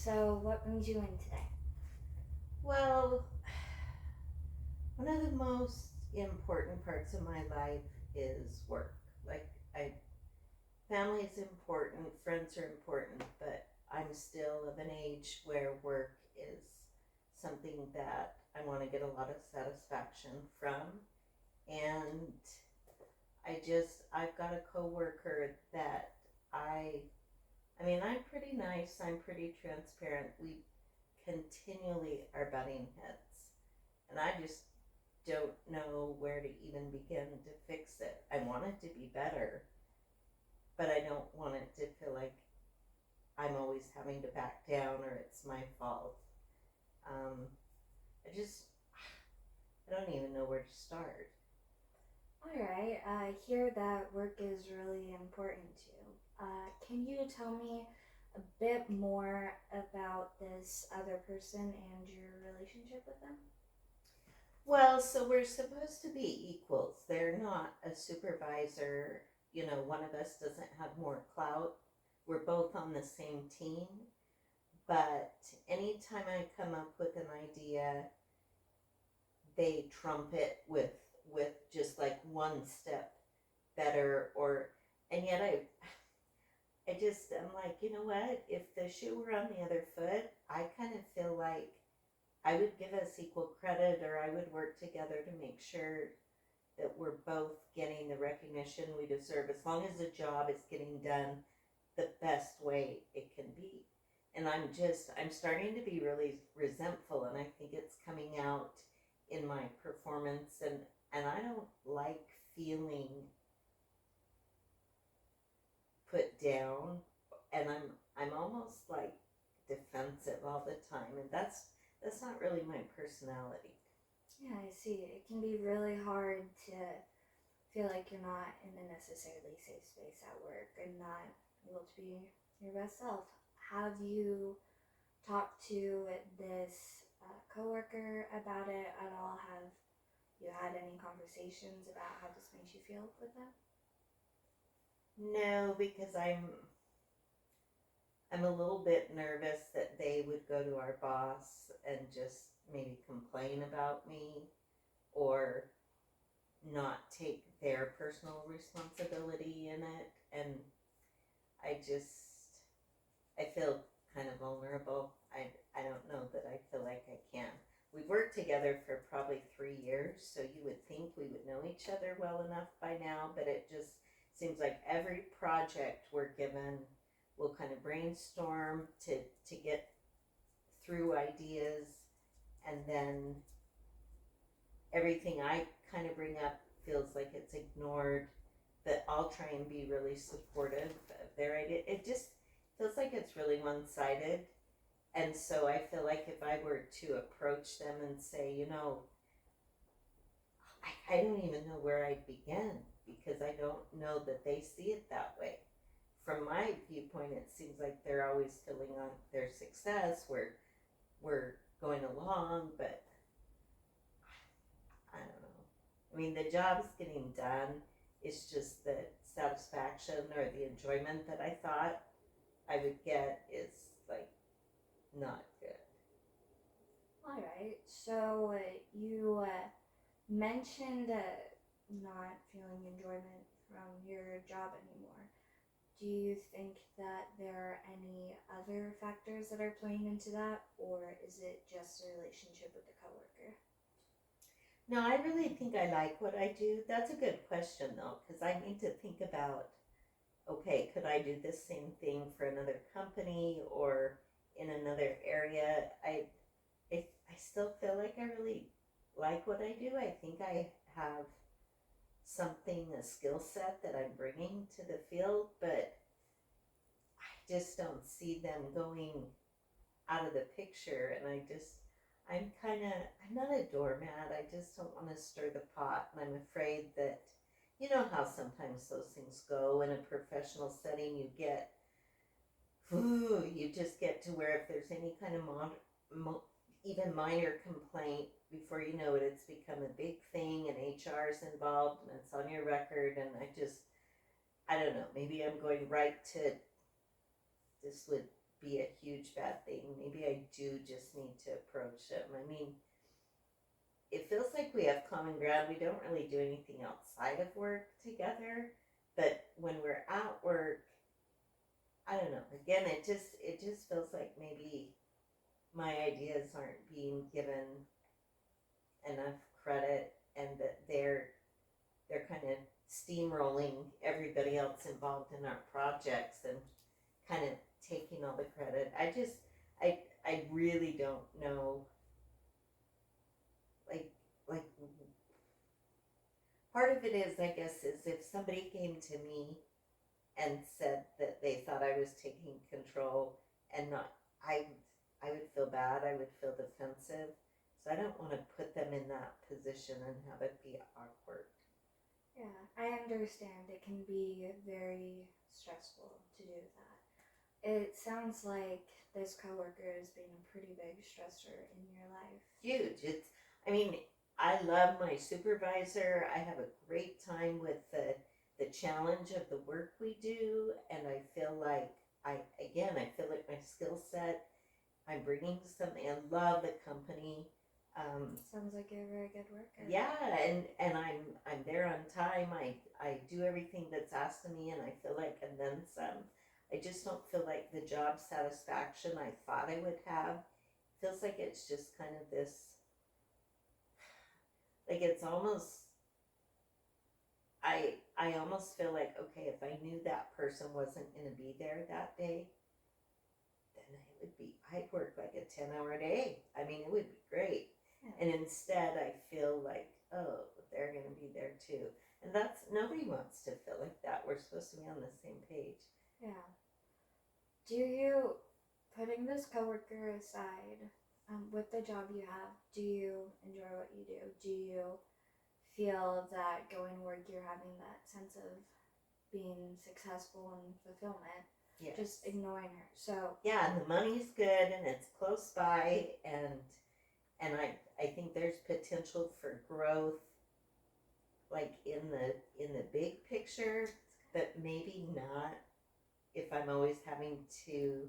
So, what brings you in today? Well, one of the most important parts of my life is work. Like, family is important, friends are important, but I'm still of an age where work is something that I want to get a lot of satisfaction from. And I've got a coworker that I, I'm pretty nice, I'm pretty transparent. We continually are butting heads. And I just don't know where to even begin to fix it. I want it to be better, but I don't want it to feel like I'm always having to back down or it's my fault. Um, I just, I don't even know where to start. Alright, I hear that work is really important to you. Can you tell me a bit more about this other person and your relationship with them? Well, so we're supposed to be equals. They're not a supervisor. One of us doesn't have more clout. We're both on the same team. But anytime I come up with an idea, they trump it with just like one step better, or and yet I'm like, you know what? If the shoe were on the other foot, I kind of feel like I would give us equal credit, or I would work together to make sure that we're both getting the recognition we deserve, as long as the job is getting done the best way it can be. And I'm starting to be really resentful, and I think it's coming out in my performance, and I don't like feeling put down, and I'm almost like defensive all the time, and that's not really my personality. Yeah, I see. It can be really hard to feel like you're not in a necessarily safe space at work and not able to be your best self. Have you talked to this coworker about it at all? Have you had any conversations about how this makes you feel with them? No, because I'm a little bit nervous that they would go to our boss and just maybe complain about me, or not take their personal responsibility in it. And I just, I feel kind of vulnerable. I don't know that I feel like I can. We've worked together for probably 3 years, so you would think we would know each other well enough by now, but it just seems like every project we're given, we'll kind of brainstorm to get through ideas, and then everything I kind of bring up feels like it's ignored. But I'll try and be really supportive of their idea. It just feels like it's really one sided. And so I feel like if I were to approach them and say, I don't even know where I'd begin, because I don't know that they see it that way. From my viewpoint, it seems like they're always filling on their success. We're going along, but I don't know. I mean, the job's getting done. It's just the satisfaction or the enjoyment that I thought I would get is like not good. All right. So you mentioned not feeling enjoyment from your job anymore. Do you think that there are any other factors that are playing into that, or is it just a relationship with the coworker? No, I really think I like what I do. That's a good question though, because I need to think about, okay, could I do this same thing for another company or in another area? I still feel like I really like what I do. I think I have something, a skill set that I'm bringing to the field, but I just don't see them going out of the picture. And I'm not a doormat. I just don't want to stir the pot. And I'm afraid that, you know how sometimes those things go in a professional setting. You just get to where if there's any kind of even minor complaint, before you know it, it's become a big thing, and HR is involved, and it's on your record. And I don't know, maybe I'm going right to, this would be a huge bad thing. Maybe I do just need to approach them. I mean, it feels like we have common ground. We don't really do anything outside of work together, but when we're at work, I don't know. Again, it just feels like maybe my ideas aren't being given enough credit, and that they're kind of steamrolling everybody else involved in our projects and kind of taking all the credit. I really don't know, like like part of it is, I guess, is if somebody came to me and said that they thought I was taking control and not, I I would feel bad. I would feel defensive. So I don't want to put them in that position and have it be awkward. Yeah, I understand it can be very stressful to do that. It sounds like this coworker has been a pretty big stressor in your life. Huge. I mean, I love my supervisor. I have a great time with the challenge of the work we do, and I feel like I feel like my skill set, I'm bringing something. I love the company. Sounds like you're a very good worker. Yeah, and I'm there on time. I do everything that's asked of me, and I feel like, and then some. I just don't feel like the job satisfaction I thought I would have. Feels like it's just kind of this, like it's almost, I almost feel like, okay, if I knew that person wasn't going to be there that day, then I'd work like a 10-hour day. I mean, it would be great. Yeah. And instead, I feel like, oh, they're going to be there too. And nobody wants to feel like that. We're supposed to be on the same page. Yeah. Do you, putting this coworker aside, with the job you have, do you enjoy what you do? Do you feel that going to work you're having that sense of being successful and fulfillment? Yes. Just ignoring her. So yeah, and the money's good, and it's close by, and I think there's potential for growth, like in the big picture, but maybe not if I'm always having to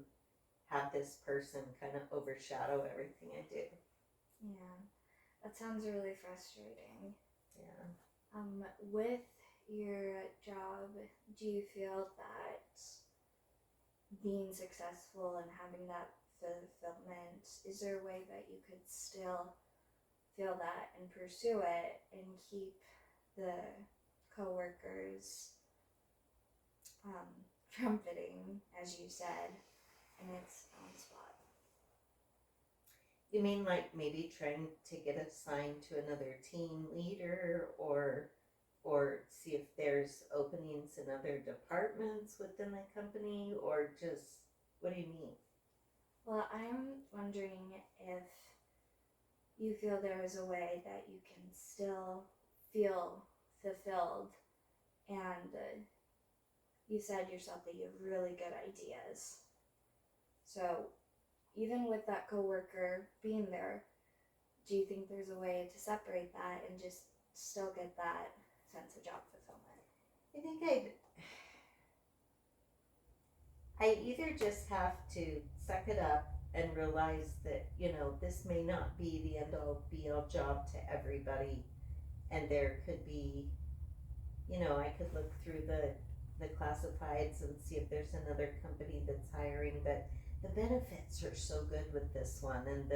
have this person kind of overshadow everything I do. yeah, that sounds really frustrating. Yeah. With your job, do you feel that being successful and having that fulfillment, is there a way that you could still feel that and pursue it and keep the coworkers trumpeting, as you said, and it's on spot? You mean like maybe trying to get assigned to another team leader, or see if there's openings in other departments within the company, or just, what do you mean? Well, I'm wondering if you feel there is a way that you can still feel fulfilled, and you said yourself that you have really good ideas. So even with that coworker being there, do you think there's a way to separate that and just still get that sense of job fulfillment? I think I either just have to suck it up and realize that, this may not be the end all be all job to everybody, and there could be, I could look through the classifieds and see if there's another company that's hiring, but the benefits are so good with this one, and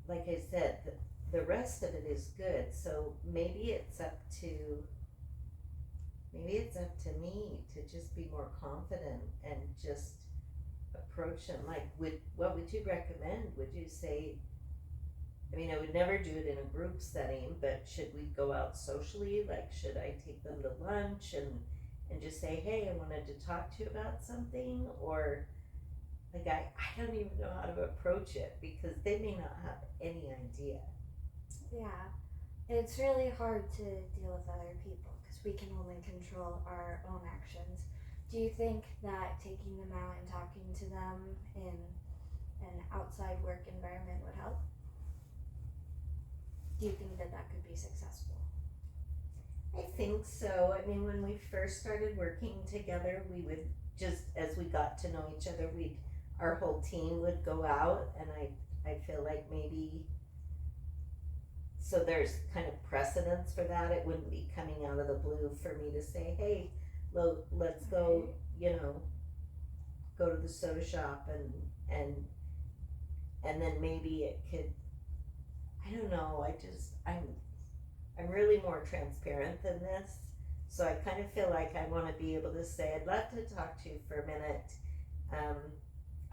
like I said, the rest of it is good. So maybe it's up to me to just be more confident and just approach them. Like, what would you recommend? Would you say, I mean, I would never do it in a group setting, but should we go out socially? Like, should I take them to lunch and just say, hey, I wanted to talk to you about something? Or, like, I don't even know how to approach it, because they may not have any idea. Yeah, it's really hard to deal with other people because we can only control our own actions. Do you think that taking them out and talking to them in an outside work environment would help? Do you think that could be successful? I think so. I mean, when we first started working together, we would just, as we got to know each other, we'd our whole team would go out, and I feel like maybe, so there's kind of precedence for that. It wouldn't be coming out of the blue for me to say, hey, let's go, you know, go to the soda shop and then maybe it could, I don't know, I'm really more transparent than this. So I kind of feel like I want to be able to say, I'd love to talk to you for a minute. Um,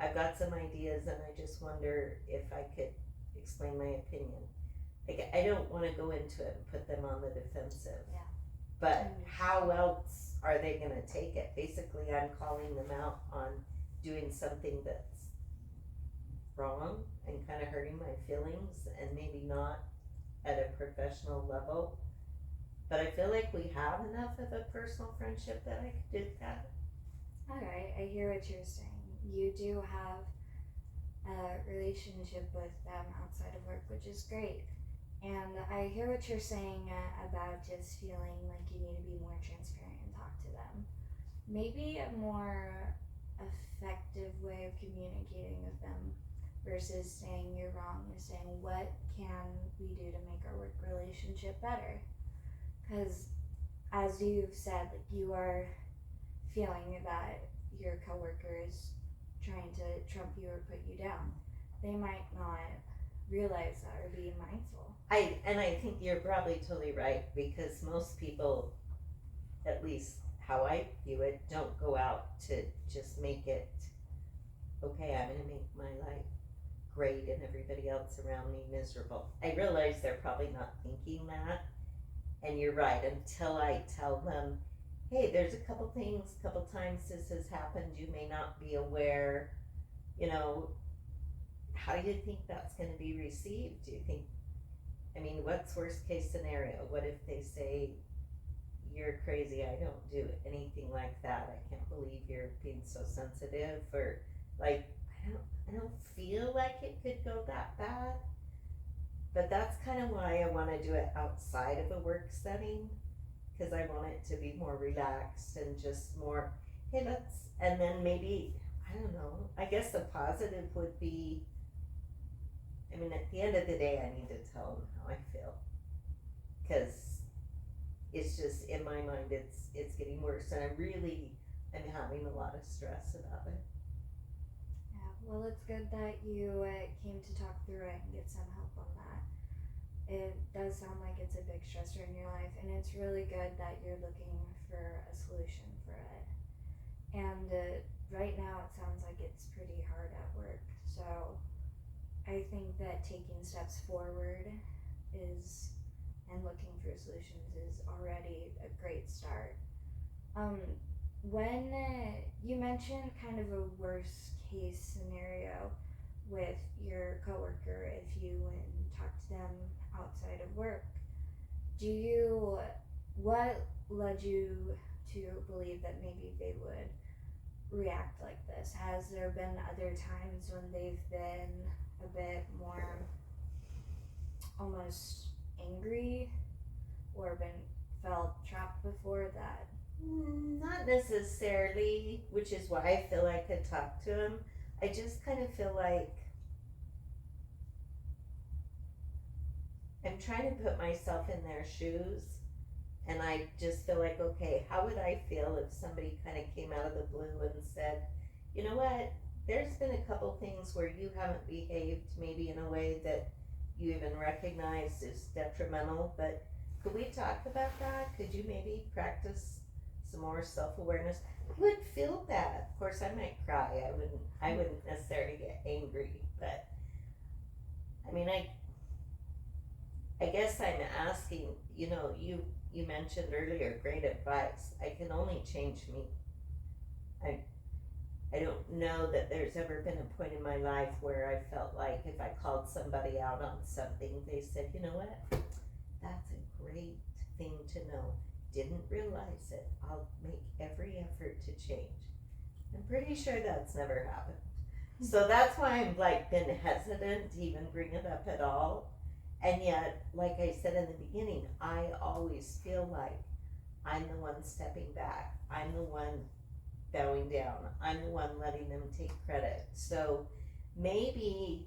I've got some ideas and I just wonder if I could explain my opinion. Like, I don't want to go into it and put them on the defensive. Yeah. But how else are they going to take it? Basically, I'm calling them out on doing something that's wrong and kind of hurting my feelings and maybe not at a professional level. But I feel like we have enough of a personal friendship that I could do that. Alright, I hear what you're saying. You do have a relationship with them outside of work, which is great. And I hear what you're saying about just feeling like you need to be more transparent and talk to them. Maybe a more effective way of communicating with them versus saying you're wrong is saying, what can we do to make our work relationship better? Because as you've said, like, you are feeling that your coworker is trying to trump you or put you down. They might not realize that or be mindful. I think you're probably totally right, because most people, at least how I view it, don't go out to just make it, okay, I'm gonna make my life great and everybody else around me miserable. I realize they're probably not thinking that, and you're right, until I tell them, hey, there's a couple times this has happened, you may not be aware, you know, how do you think that's gonna be received? Do you think, I mean, what's worst case scenario? What if they say, you're crazy, I don't do anything like that, I can't believe you're being so sensitive, or like, I don't feel like it could go that bad. But that's kind of why I want to do it outside of a work setting, because I want it to be more relaxed and just more, hey, let's, and then maybe, I don't know, I guess the positive would be, I mean, at the end of the day, I need to tell them how I feel, because it's just, in my mind, it's getting worse, and I'm having a lot of stress about it. Yeah, well, it's good that you came to talk through it and get some help on that. It does sound like it's a big stressor in your life, and it's really good that you're looking for a solution for it. And right now, it sounds like it's pretty hard at work, so I think that taking steps forward is, and looking for solutions is already a great start. When you mentioned kind of a worst case scenario with your coworker, if you went and talked to them outside of work, what led you to believe that maybe they would react like this? Has there been other times when they've been a bit more almost angry or felt trapped before that? Not necessarily, which is why I feel I could talk to him. I just kind of feel like I'm trying to put myself in their shoes, and I just feel like, okay, how would I feel if somebody kind of came out of the blue and said, you know what, there's been a couple things where you haven't behaved maybe in a way that you even recognize is detrimental, but could we talk about that? Could you maybe practice some more self-awareness? I would feel bad. Of course, I might cry. I wouldn't necessarily get angry, but I mean, I guess I'm asking, you know, you mentioned earlier great advice. I can only change me. I don't know that there's ever been a point in my life where I felt like if I called somebody out on something, they said, you know what, that's a great thing to know. Didn't realize it. I'll make every effort to change. I'm pretty sure that's never happened. So that's why I'm like been hesitant to even bring it up at all. And yet, like I said in the beginning, I always feel like I'm the one stepping back. I'm the one bowing down. I'm the one letting them take credit. So maybe